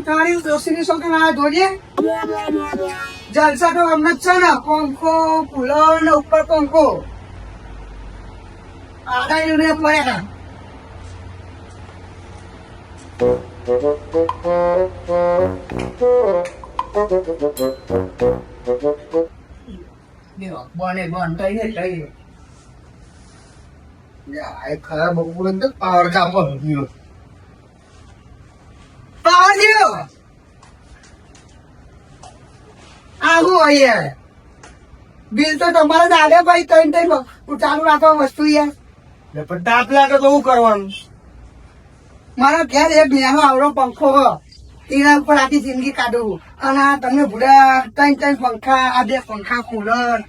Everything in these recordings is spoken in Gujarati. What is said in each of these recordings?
તારી દોસ્તીની છોકરી ના જોજે જલસા તો અમને જ છે ને પંખો કુલર ને ઉપર પંખો આડા યુને પડે બને બન કઈ ખરાબ બપોર પાવર કાપો પાવર થયો આવું હોય બિલ તો તમારે જ આલે ભાઈ ત્રણ ચાલુ રાખો વસ્તુ યાર પણ તાપ લાગે તો શું કરવાનું મારા ઘેર એક નાનો આવડો પંખો એના ઉપર આખી જિંદગી કાઢું અને આ તમે ભૂડા ત્રણ પંખા આ બે પંખા કુલર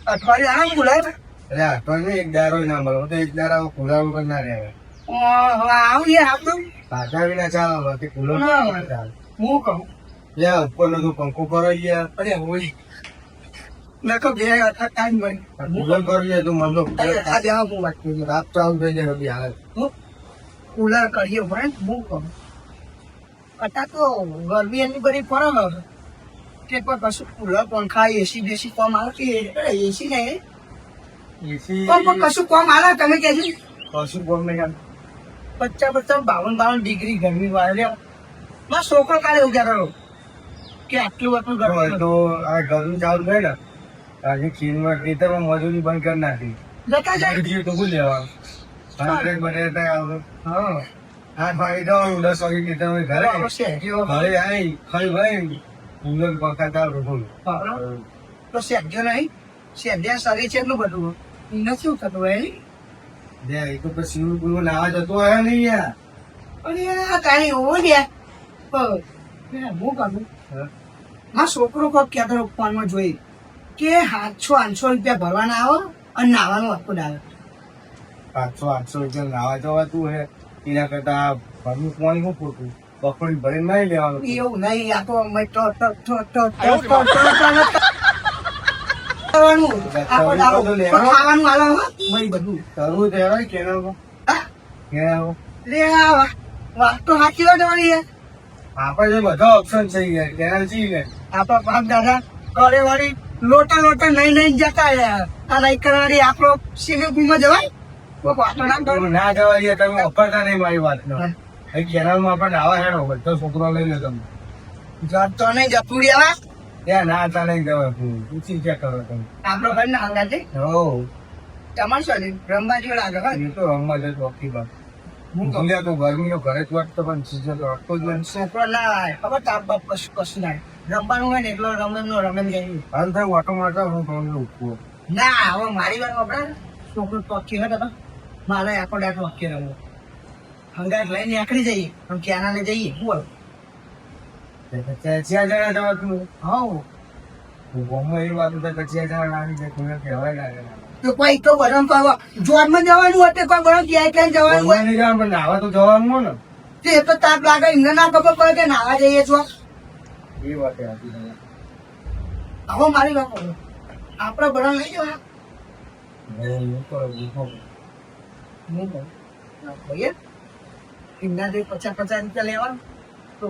અઠવાડિયે કુલર એક દારો ના મળે તો એક દારા કુલર વગર ના રહે આવું પાછા વિના ચાલે કુલર હું કહું ઉપર નો પંખો કરો અરે હોય નકો બે ટાઈમ મળી કુલર કરીએ તો મતલબ રાત ચાલુ થઈ જાય બધી હાલત કુલર કરીએ ભાઈ હું કહું અત્યારે તો ગરમી એની બધી પડે કે કોઈ કશું કુલર પંખા એસી બેસી કોમ આવે કે એસી નહીં એસી કશું કોમ આવે તમે કહેજો કશું કોમ નહીં 50-52 ડિગ્રી ગરમી વાળે મારો છોકરો કાલે એવું કહેતો કે આટલું આટલું ગરમી તો આ ગરમી ચાલુ થઈ ને આજે ખીરમાં ખેતરમાં મજૂરી બંધ કરી નાખી જતા જાય તો શું લેવાનું હા 8 વાગે જવાનું 10 વાગે ખેતરમાં ઘરે આવી ખાઈ ભાઈ કુલર પંખા ચાલુ બોલ તો શેકજો નહીં શેક્યા શરીર છે એટલું બધું એને શું થતું હોય એ તો પછી સ્વિમિંગ પુલમાં નાવા જતો હોય નહીં યાર અરે તારી ઓવો યાર હું કરું મારો છોકરો કોક કહેતો ફોનમાં જોઈ કે 700-800 રૂપિયા ભરવાના આવો અને નાવાનું આખું ડાલે 700-800 રૂપિયા નાવા જવાતું હે એના કરતા ઘરનું પાણી શું ખોટું બપોરી ભરીને નહીં લેવાનું એવું નહીં આ તો અમે ખાવાનું આલો બધું કરવું તો હેવાય કેનાલ વાત તો સાચી વાત તમારી આપડે બધા ઓપ્શન છે કેનાલ છીએ આપડા બાપ દાદા કરે વાળી લોટા નહીં જતા આ નહીં કરવાની આપણો સ્વિમિંગ પુલમાં જવાય ના જવાય તમે અફરતા નહીં મારી વાત કેનાલ માં પણ આવા હેડો બધો છોકરો લઈ લો તમે જતો નહીં જતું રહેવા ત્યાં ના તા નહીં જવાય પૂછી ચેક કરો તમે આપડો ઘર ના હંગા છે હો તમારે શું રમવા જેવું લાગે એ તો રમવા જ વખતી બાદ હું તો ગરમીનો ઘરે જ વાટતો પણ સીઝન વાટતો જ નહીં છોકરો ના ખબર તાપ બાપ કશું ના રમવાનું હોય ને એટલો રમે જાય હાલ થાય વાટો માટે હું તમને ઉઠવું ના હવે મારી વાત આપડે છોકરો ટોકી હતો મારે આખો ડાટ વાક્ય રમવો હંગાટ લઈને આકડી જઈએ પણ ક્યાં ને જઈએ બોલ 4 જણા જવાતું હા ગમે એ વાત તો 4 જણા આવી જાય કોઈ કહેવાય લાગે તો કોઈ તો ગરમ પાવા જોરમાં જવાનું હોય કોઈ ગરમ ક્યાં જવાનું હોય નહીં જવાનું પણ નાવા તો જવાનું હોય ને તે તો તાપ લાગે એમને ના ખબર પડે કે નાવા જઈએ છો એ વાત હતી હવે મારી વાત કરો આપડે બરાબર લઈ જવા એમના જોઈ 50 રૂપિયા લેવા તો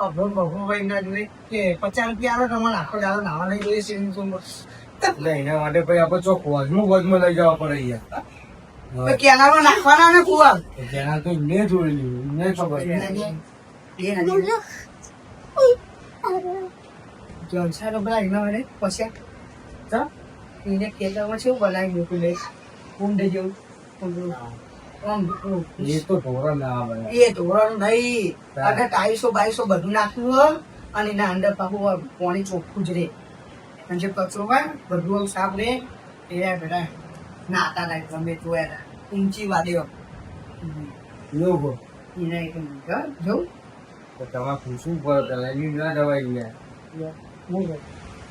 અભણ બહુ એમના જોઈ કે 50 રૂપિયા આવે તમારે આખો દાડો નાવા લઈ જઈએ સ્વિમિંગ પુલમાં એના માટે પછી આપડે ચોખ્ખું વજમાં લઈ જવા પડે યાર કેનાલમાં નાખવાના ને કુવા કેનાલ તો મેં જોયેલું મેં ખબર જલસા તો બધા એના વડે પછી એને ખેતરમાં શું બનાવી મૂકી દઈશ કુંડ જેવું એ તો ધોરણ ના આવે એ ધોરણ નહીં આગળ 250 બધું નાખ્યું હોય અને એના અંદર પાછું પાણી ચોખ્ખું જ રે અને જે કચરો હોય બધું સાફ રે એ બધા નાતા લાગે ગમે જોયા ઊંચી વાદીઓ લોકો એને જો તમારે પૂછવું પડે ના જવાય ગયા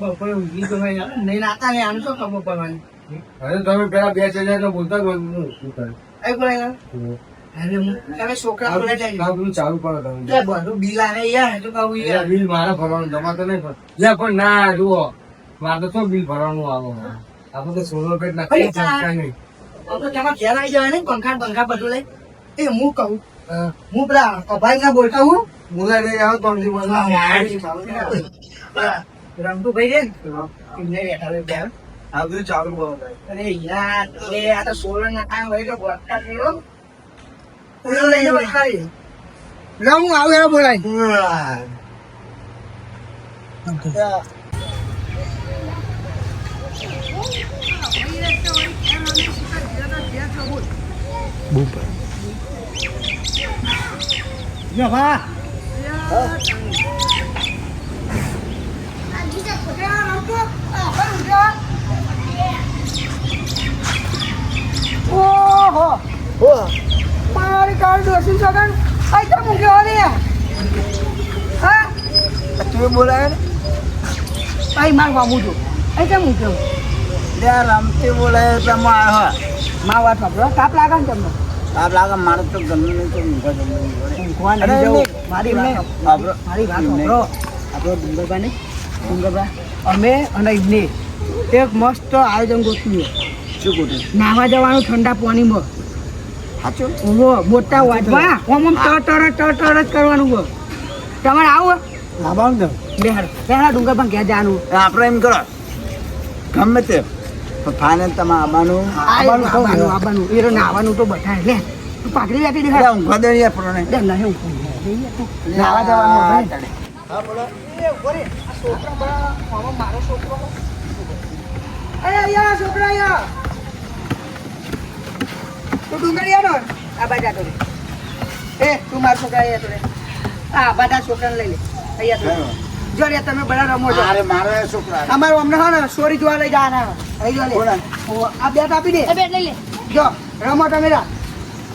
બપોરે ઊંઘી તો નહીં નાતા ને આમ તો ખબર પડવાની હવે તમે પેલા 2000 તો બોલતા જ શું કરે તમે છોકરા ચાલુ કરો તમે બધું બિલ આવે યાર તો કહું બિલ મારે ભરવાનું તમારે તો નહીં ભર પણ ના જુઓ મારે તો શું બિલ ભરવાનું આવે આપણે તો 16 પેટ નાખી નહીં આપણે તમારા ઘેર આવી જવાય ને પંખા બધું લઈ એ હું કહું હું પેલા અભાઈ ના બોલતા હું મુલા લઈ આવો તો રમતું ભાઈ રે એમને બેઠા બેન આ બધું ચાલુ અરે યાર એ આ તો સોલર ના કામ હોય તો બોલતા નહીં લઈને બેઠા હું આવું એનો બોલાય મારી કાર દોષી સગન આઈ તો મૂક્યો રે હા તું બોલાય ને આઈ માર બાબુ જો આઈ તો મૂક્યો લે રમતે બોલાય તમે આવ્યો માં વાત સાંભળો તાપ લાગે ને તમને તાપ લાગે મારે તો ગમે નહીં તો ઊંઘવા નહીં જવું મારી વાત સાંભળો આપણો ડુંગરભાઈ અમે અને ઇબને એક મસ્ત આયોજન ગોઠવ્યું શું ગોઠવ્યું નાવા જવાનું ઠંડા પાણીમાં સાચું મોટા વાટવા ઓમ ટર જ કરવાનું હો તમારે આવો આવવાનું ને બેહાડ ડુંગરભાઈ ક્યાં જવાનું આપણે એમ કરો ગમે તે ફાઇનલ તમે આવવાનું એ નાવાનું તો બતાય લે તું પાકડી રાખી દેખાય ઊંઘવા દે યાર પ્રોને લે નહીં ઊંઘવા નાવા જવાનું હા બોલો એ ઓરે આ છોકરા બડા મારો છોકરો અરે યાર છોકરા યાર તું ડુંગરિયાનો આ બાજા તો એ તું મારા છોકરા યાર તો આ બધા છોકરાને લઈ લે અહીંયા તો જો રે તમે બડા રમો છો અરે મારા છોકરા અમારો અમને હો ને સોરી જોવા લઈ જવાના અહીં જો લે આ બેટ આપી દે બેટ લઈ લે જો રમો તમે રા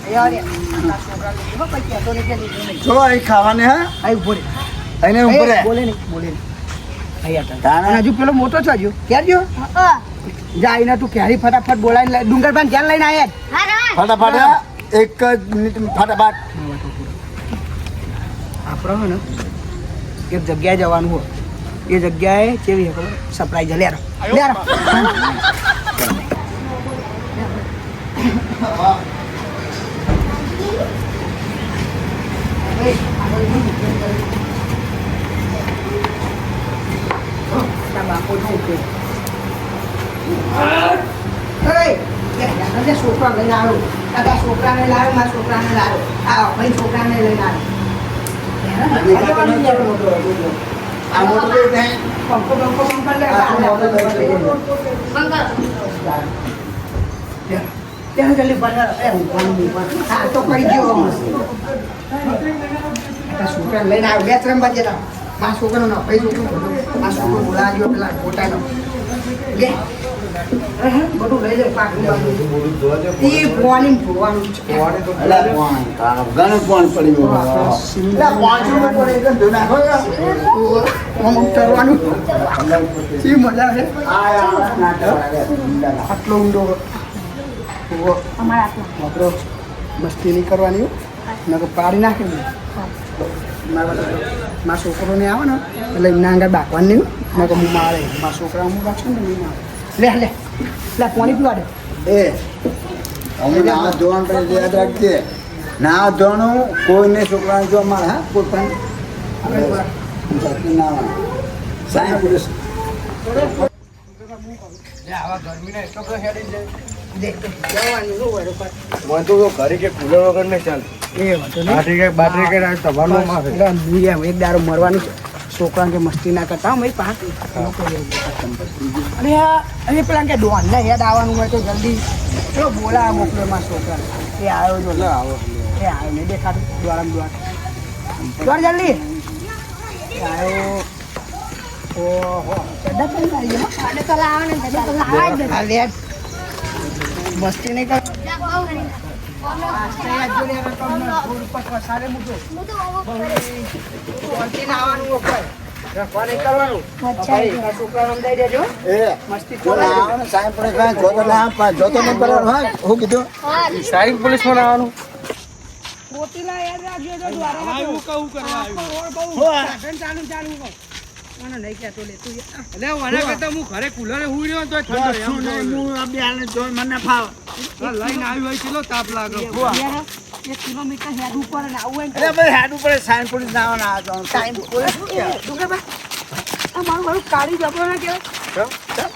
અહીંયા રે આ છોકરા નો પૈસા તો ને કે જો અહીં ખાવાને હે અહીં ઉભો રે અહીં ઉપર બોલે નહીં અહીંયા હજુ પેલો મોટો છો હજુ ક્યાં ગયો જાય તું ક્યારે ફટાફટ બોલાવીને ડુંગરભાઈ ક્યાં લઈને આવ્યા ફટાફટ એક જ મિનિટ ફટાફટ આપણો ને એક જગ્યાએ જવાનું હોય એ જગ્યાએ કેવી ખબર સરપ્રાઈઝ લે બાપો છોકરા લઈને આવ્યો દાદા છોકરાને લાવ્યો મારા છોકરાને લાવ્યો આ ભાઈ છોકરાને લઈને આવ્યો છોકરા લઈને આવ્યો બે ત્રણ બાજુ આ છોકરો ના ભાઈ છોકરો આ છોકરો બોલાવ્યો પેલા ફોટાનો લે બધું લઈ જાય પાકું એ પાણી જોવાનું છે મજા છે આટલો ઊંડો મસ્તી નહીં કરવાની પાડી નાખે મારા છોકરોને આવે ને એટલે એમના આગળ બાકવાની નહીં હું મારે મારા છોકરા હું બાકશે ને લે પાણી પીવા દે અમે ના ધોવાનું પછી યાદ રાખજે ના ધોવાનું કોઈને છોકરાને જો મારે હા કોઈ પણ ના સાહેબ ઘરે કે કુલર વગર નહીં ચાલે એક દારૂ મરવાનું છે છોકરા કે મસ્તી ના કરતા ભાઈ પાંચ અરે પેલા કે ડોન ને હેડ આવવાનું હોય તો જલ્દી ચલો બોલા મોકલો એમાં છોકરા એ આવ્યો જો આવો એ આવ્યો નહીં દેખાતું દ્વારમ દ્વાર જલ્દી આવ્યો ઓહો મસ્તી નહીં કર પોલીસ માં આવવાનું મને ફાવ લઈને આવ્યું હોય કેટલો તાપ લાગે 1 કિલોમીટર હેડ ઉપર ને આવું હોય અરે ભાઈ હેડ ઉપર સાઈન પોલીસ નાવાના આ તો ટાઈમ કોઈ શું કે આ મારું કાળી જબરો ના કહેવાય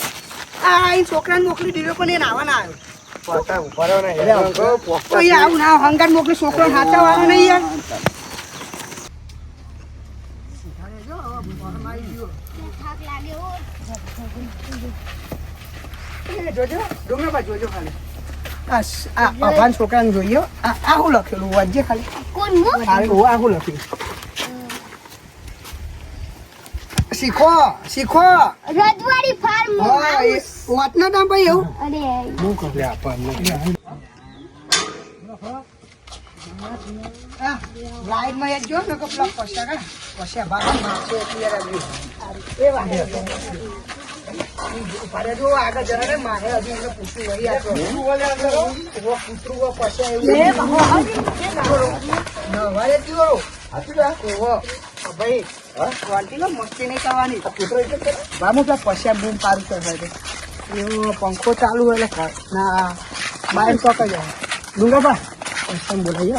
આ અહીં છોકરાને મોકલી દીધો પણ એ નાવા ના આવ્યો પોતા ઉભરો ને હેડે અંકો પોતા કોઈ આવું ના હંગાત મોકલી છોકરો હાચા વાળો નહીં યાર જોજો ડુંગરબા જોજો ખાલી આ અભાન છોકરાને જોઈએ આ હું લખેલું વાંચજે ખાલી કોણ મો આ હું લખ્યું શીખો શીખો રજવાડી ફાર્મ હા એ વાતના નામ ભાઈ એવું અરે હું કહું આપણને લાઈનમાં એક જો ને કપલા પૈસા કાઢ પૈસા ભાગા મારશે એટલે એ વાત પાડે જો આગળ જરા ને મારે હજી એને પૂછ્યું વળી આપો કૂતરું પૈસા એવું નવારે જીવો ઓહો ભાઈ ક્વોલિટીનો મસ્તી નહીં કરવાની ભામું પેલા પૈસા બૂમ પારું છે એવો પંખો ચાલુ હોય એટલે ના બહાર ચોક જાય ડુંગરબા પૈસા બોલાવીએ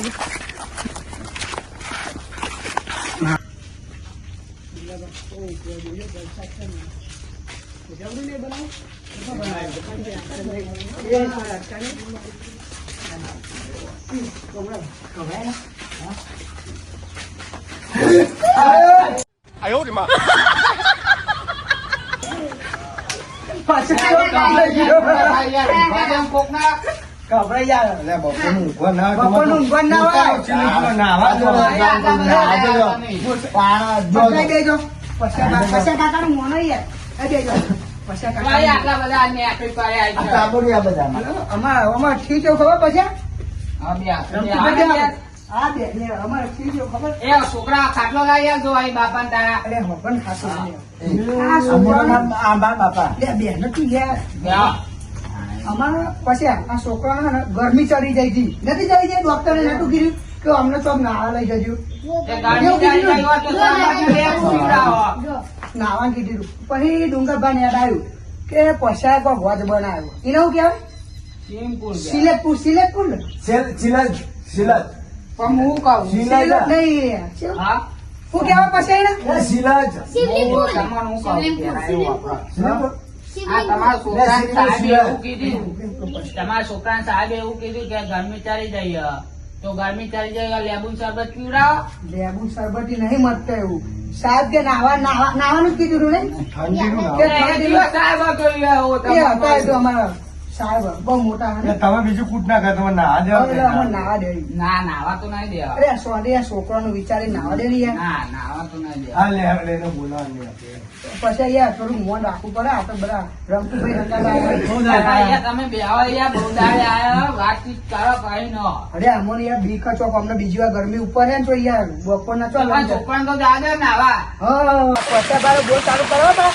આપણે છોકરા ખાટલો લાગ્યા જો અહીં બાપા તારા અમારા પછી આ છોકરા ગરમી ચડી જાય છે નથી ચડી જાય ડોક્ટરે નતું કીધું કે અમને તો નાવા લઈ જજો નાવા કીધું પછી ડુંગરભાઈ યાદ આવ્યું કે પૈસા કોઈ વધ બનાવ્યો એને શું કહેવાય સિલેક્ટપુર સિલેક્ટપુર ને પણ હું કહું સિલેક્ટ નહીં શું કહેવાય પછી એને શિવલીપુર તમારા છોકરા સાહેબે એવું કીધું કે ગરમી ચાલી જાય તો ગરમી ચાલી જાય લેબુ શરબત પીવડાવો લેબુ શરબતી નહીં મળતો એવું સાહેબ કે નાવાનું કીધું ને અમારા સાહેબ બહુ મોટા તમે બીજું કૂટ ના કરો તમે ના નાવા દે ના નાવા તો નહીં દેવા અરે સોરી આ છોકરાનું વિચારી નાવા દે યાર ના નાવા તો નહીં દેવા લઈને બોલાવાની પછી યાર થોડું મોન રાખવું પડે આ તો બધા રમતુભાઈ તમે બે બહુ દાડે આયા વાતચીત કરો કઈ ન અરે અમોને યાર બીક ચોક અમને બીજી વાર ગરમી ઉપર હે ને તો યાર બપોરના ચો છોકરા તો જાગે નાવા હા પૈસા બારો બોલ ચાલુ કરો તો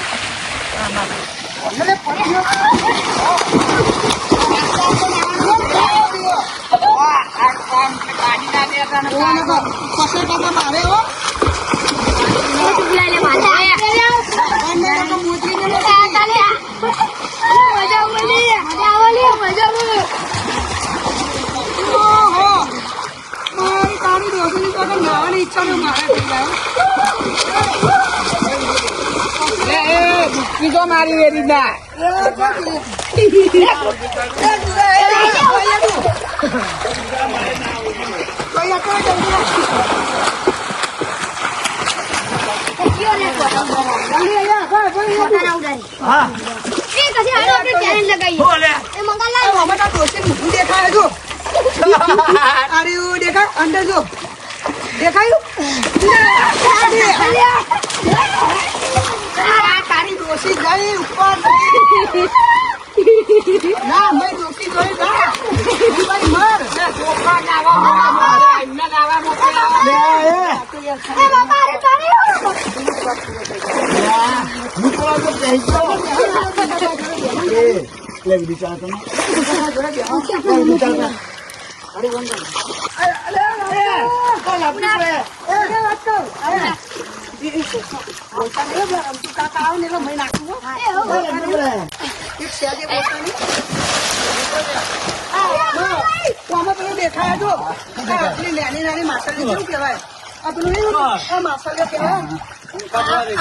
નાવાની ઈચ્છા ને મારે કીધો મારી એ રીતના દેખાય જો અરે દેખાય અંદર જો દેખાયું તારી ડોસી ગઈ ઉપર ના મેં ડોસી ગઈ ના ભાઈ મર છોકરા નાવા એમને નાવા આમાં પેલું દેખાય જો આ પેલી નાની નાની માછલી કેવું કહેવાય આ પેલું નહીં આ માછલીઓ કહેવાય ભાઈ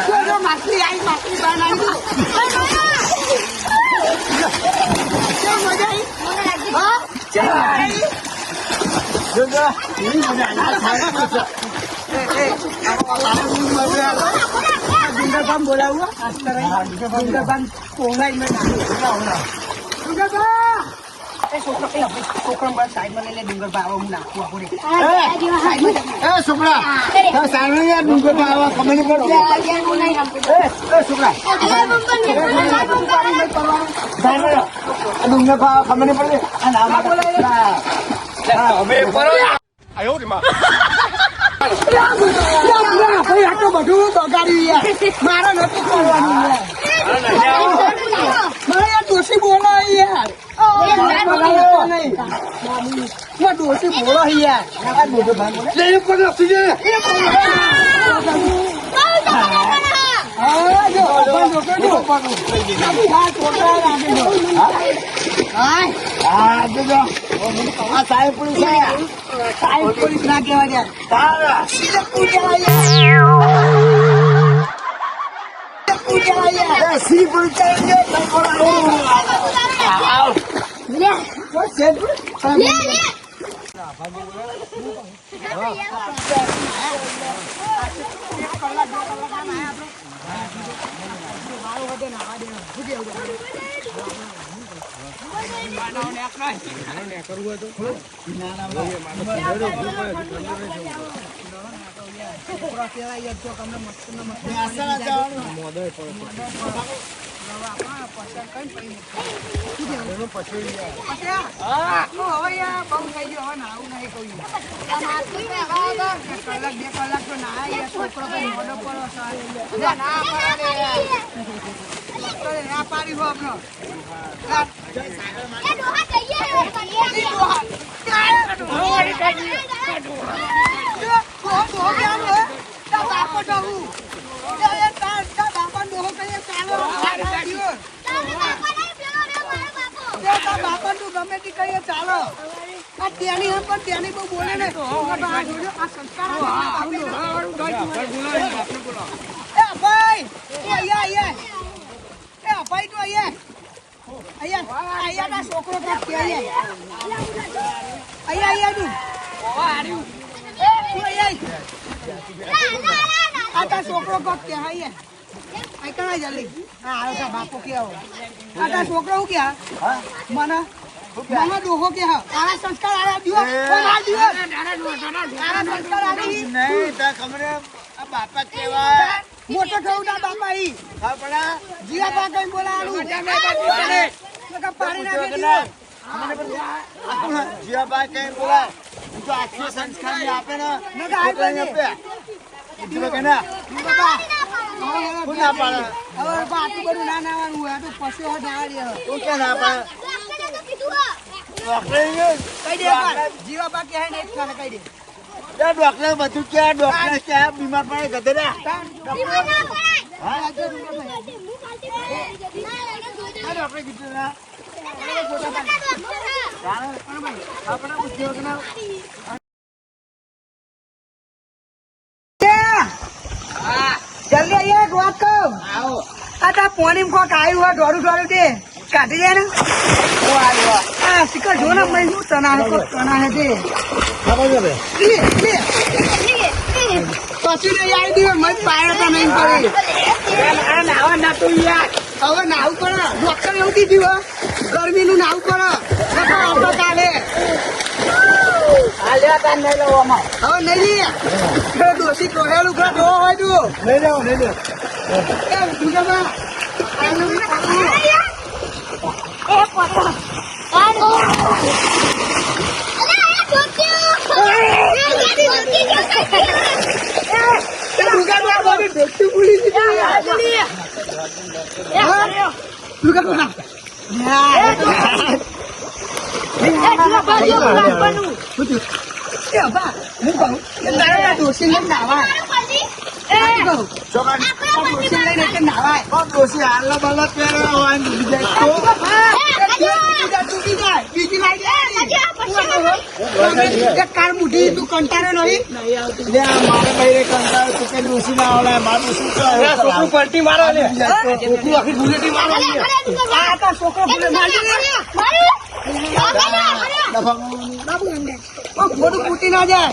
નાના માછલી આવી માછલી બહાર આવી મજા આવી બોલાવું છોકરા સાઈડમાં લઈ લે ડુંગર બાવા હું નાખું આપણે છોકરા ડુંગર ખબર નહીં પડે છોકરા ડુંગર ખબર નહીં પડે આટલું બધું બગાડ્યું મારે નતું કરવાનું મારે યાર દોષી બોલો યાર દોષી બોલો યાર સાહેબ પોલીસ ના કહેવાય બાપા તું ગમે તે કહીએ ચાલો આ ત્યાંની હમ પણ ત્યાંની બહુ બોલે ને આ સંસ્કાર ભાઈ ભાઈ તું અહીંયા છોકરો છોકરો કોક કે અહીંયા જલ્દી હા બાપો કેવો આ છોકરો હું ક્યાં મને મને ડોહો કે તારા સંસ્કાર આરા દિયો સંસ્કાર આરી નહીં તા ખબર આ બાપા કેવા મોટો થયું ના બાપા ઈ આપડા જીયા બા કઈ બોલાવાનું પાણી નાખી દીધું જીવાભાઈ કઈ બોલા તો આખી સંસ્કાર ને આપે ને આપે એટલે કે ના કોણ ના પાડે હવે બાટું બધું ના નાવાનું હોય તો પછી હો ડાળી તું કે ના પાડે ડોક્ટર કઈ દે જીવા બા કે હે ને એક ખાને કઈ દે ડોક્ટર બધું કે ડોક્ટર કે બીમાર પડે ગધેડા આપણે કીધું ના આપણે પૂછ્યો કે ના જલ્દી આઈએ વાત કહું આ તા પોણી કોક આવ્યું હોય દોડું તે કાઢી જાય ને હા શિખર જો ને મેં શું તના હે તે પછી નહીં આવી દીધું મત પાયા નહીં પડે નાવા ના તો યાર હવે નાવું પડે ડોક્ટર એવું કીધું ગરમી નું નાવું પડે કાલે હવે નહીં દોષી કોહેલું ઘર ધોવા હોય તું લઈ જાઓ લઈ જાઓ એ અబ్బા, હું કહું કે તારે આ ડોશીને નાવા. હું કહું, છોકરા આ ડોશીને લઈને કે નાવાય. કોણ ડોશી હાલના બાલના પહેર્યા હોય ને ડૂબી જાય તો? તૂટી જાય, બીજી લાઈ એક કાર મુઠી તું કંટાળો નહીં. લે આ મારે બૈરે કંટાળો તું કે ડોશી ના આવડે મારું શું કરે છોકરું પલટી મારો લે છોકરું આખી બુલેટી મારો લે આ તો છોકરો ભૂલે મારી દે. મોટું ફૂટી ના જાય.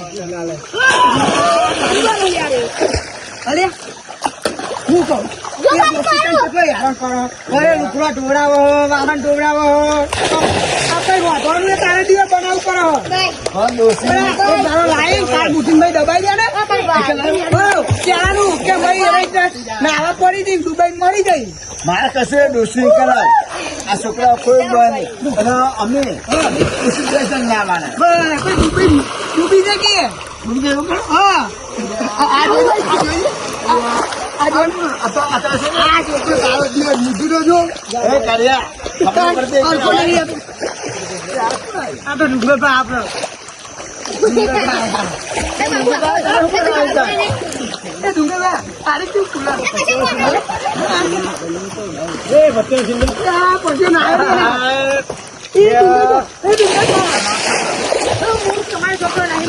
અરે હું કહું એ ડોશી તને કેટલો હેરાન કરો. ઘરે લુગડા ઢોળાવો, વાહન ઢોળાવો. આપણે વાંધવાનું ને તારે દિવસ બનાવું કરો. હા ડોશી એક દાડો લાઈન કાર બુટીનભાઈ દબાઈ દે ને. ત્યાંનું કે ભાઈ એવી રીતે નાવા પડી હતી, દુબઈ મરી ગઈ. મારે કશું ડોશી કરાય આ છોકરા કોઈ નહીં અને અમે ડોશી દર્શન ના માને બસ, કોઈ ડૂબી જાય કે? હા. આ જો, આ જો. આ તો આ છોકરો તારો દિવસ નીકળ્યો જો. એ કર્યા ખબર પડતી અડકો નહીં હતો. આ તો ડુંગરભાઈ આપણો. એ ડુંગરભાઈ, આરે કેવું ખુલ્લા? એ વચ્ચે સિંગલ આ પછી ના આવ્યો. એ ડુંગરભાઈ, તમારો છોકરો નહીં.